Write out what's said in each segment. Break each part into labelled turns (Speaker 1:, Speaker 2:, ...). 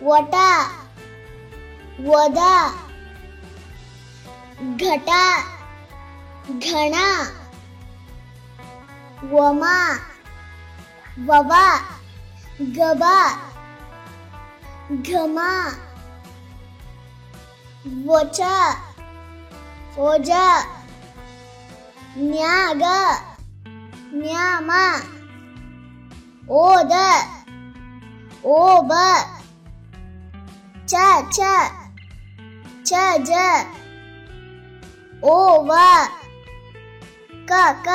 Speaker 1: ವಟ ವದ ಘಟ ಘಣ ವಮ ವವ ಗಬ ಘಮ ವಚ ಓಜ ನ್ಯಾಗ ನ್ಯಾಮ ಓದ ಓಬ ಚ ಚ ಛ ಜ ಓವ ಕ ಕ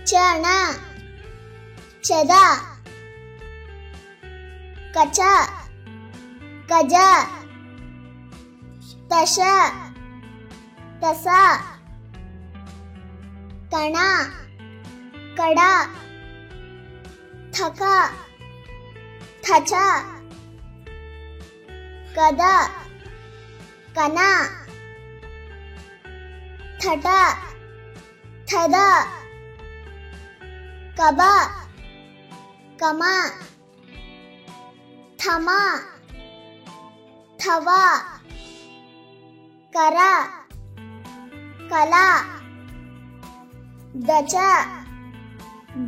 Speaker 1: ಚಣ ಚದ ಕಚ ಕಜ ತಶ ತಸ ಕಣ ಕಡ ಥಕ ಥಚ ಕದ ಕನ ಥಟ ಥದ ಕಬ ಕಮ ಥಮ ಥವ ಕರ ಕಲ ದಚ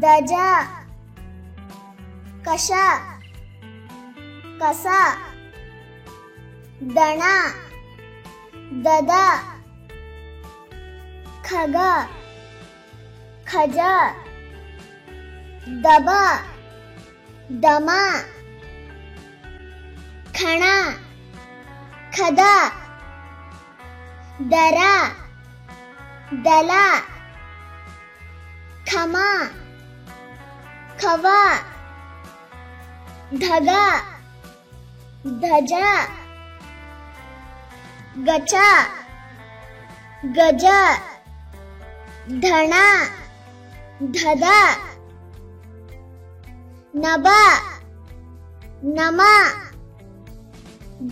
Speaker 1: ದಜ ಕಷ ಕಸ ದಣ ದದ ಖಗ ಖಜ ದಬ ದಮ ಖಣ ಖದ ದರ ದಲ ಖಮ ಖವ ಧಗ ಧಜ ಗಚ ಗಜ ಧಣ ಧದ ನಭ ನಮ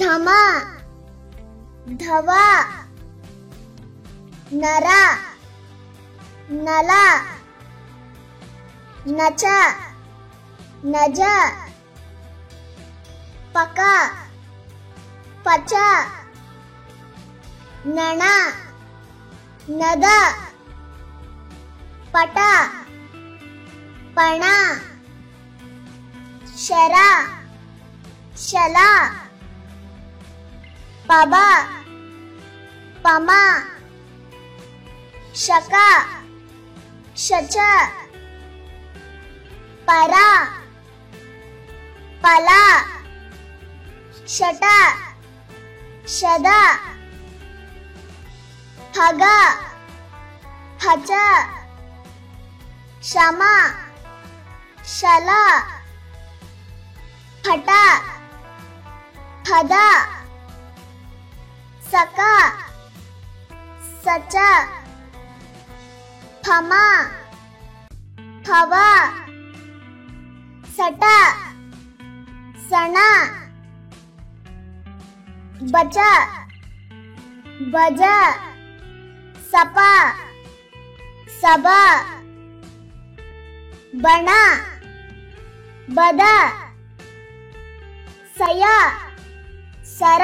Speaker 1: ಧಮ ಧವ ನರ ನಲ ನಚ ನಜ ಪಕ ಪಚ ನಣ ನದ ಪಟ ಪಣ ಶರ ಶಲ ಪಬ ಪಮ ಶಕ ಶಚ ಪರ ಪಲ ಶಟ ಶದ ಹಗ ಹಚ ಶಮ ಶಲ ಫಟ ಫದ ಸಕ ಸಚ ಫಮ ಫವ ಸಟ ಸಣ ಬಚ ಬಜ ಸಪ ಸಬ ಬಣ ಬದ ಸಯ ಸರ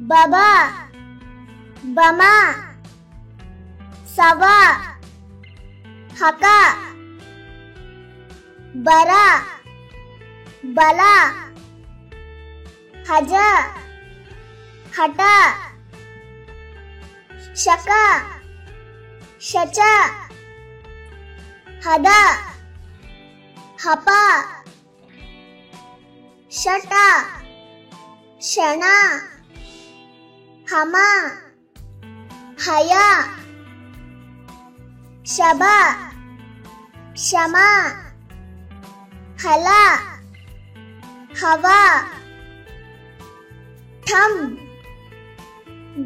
Speaker 1: ಬಬ ಬಮ ಸವ ಹಕ ಬರ ಬಲ ಹಜ ಹಠ ಶಕ ಶಚ ಹದ ಹಪ ಶಟ ಶಣ ಹಮ ಹಯ ಶಬ ಶಮ ಹಲ ಹವ ಠಂ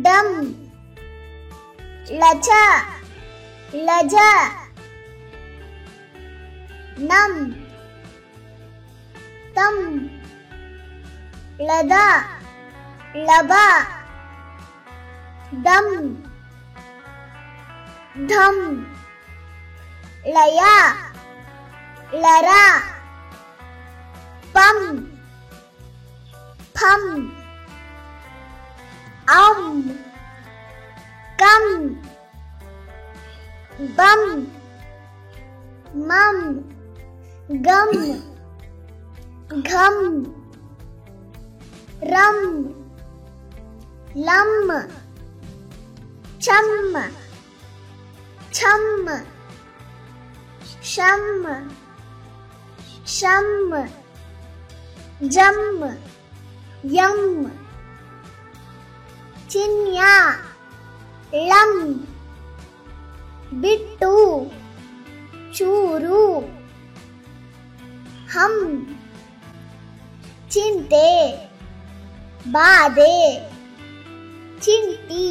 Speaker 1: ಡಂ ಲಚ ಲಜ ನಂ ತಂ ಲದ ಲಬ ದಂ ಧಂ ಲಯ ಲರ खम अम कम बम मम गम घम रम लम छम छम शम शम जम यम चिन्या लम बिट्टू चूरू हम चिंते बादे चिंटी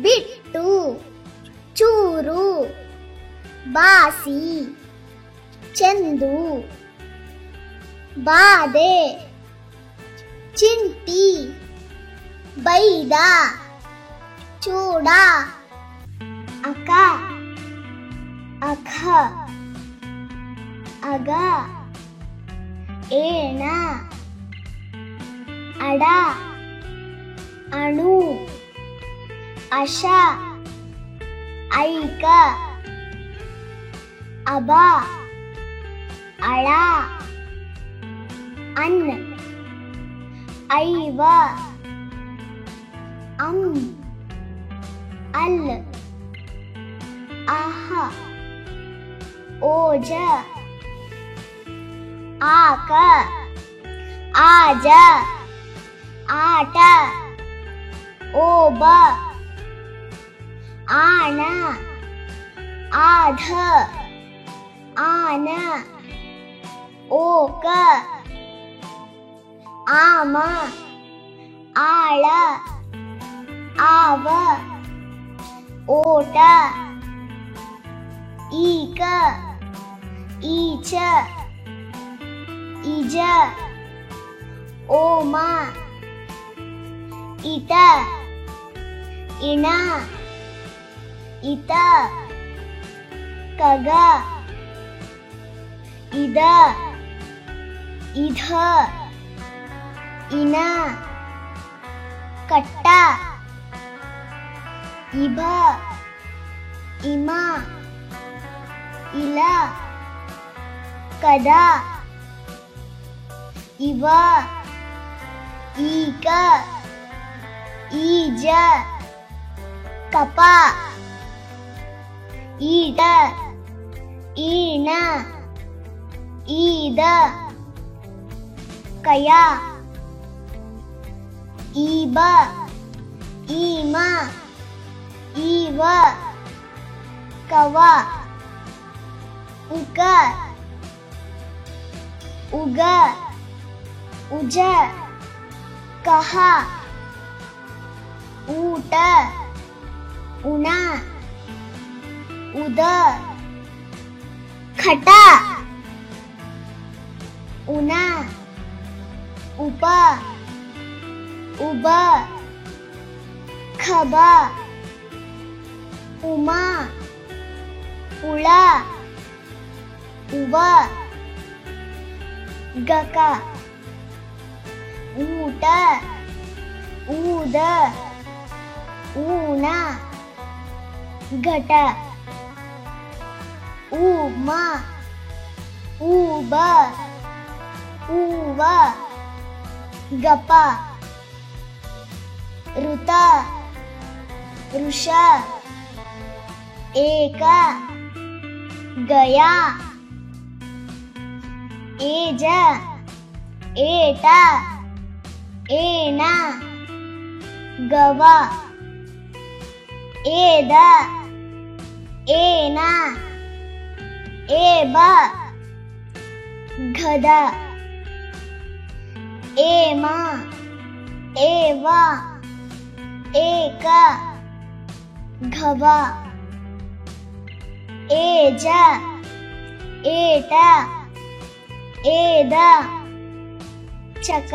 Speaker 1: बिट्टू चूरू बासी चंदू बादे चिंटी बैदा चूड़ा अका अख अग ಏಣ ಅಡ ಅಣು ಅಶ ಐಕ ಅಬ ಅಳ ಅನ್ ಐವ ಅಂ ಅಲ್ ಅಹ ಓಜ ಆಕ ಆಜ ಆಟ ಓಬ ಆಣ ಆಧ ಆನ ಓಕ ಆಮ ಆಳ ಆವ ಓಟ ಈಕ ಈಚ ಇಜ ಓಮ ಇತ ಇಣ ಇತ ಕಗ ಇದ ಇಧ ಇನ ಕಟ್ಟ ಇಭ ಇಮ ಇಲ ಕದ ಇವ ಈಕ ಈಜ ಕಪ ಈಟ ಈಣ ಈದ ಕಯ ಈಬ ಈಮ ಈವ ಕವ ಉಕ ಉಗ ಉಜ ಕಹ ಊಟ ಉಣ ಉದ ಖಟ ಉನ ಉಪ ಉಬ ಖಬ ಉಮ ಉಳ ಉವ ಗಕ ಊಟ ಊದ ಊನ ಘಟ ಊಮ ಊಬ ಊವ ಗಪ ಋತ ಋಷ ಏಕ ಗಯಾ ಏಜ ಏಟ ಏನ ಗವ ಏದ ಏನ ಏಬ ಗದ ಏಮ ಏವ ಏಕ ಘವ ಏಜ ಏಟ ಏದ ಚಕ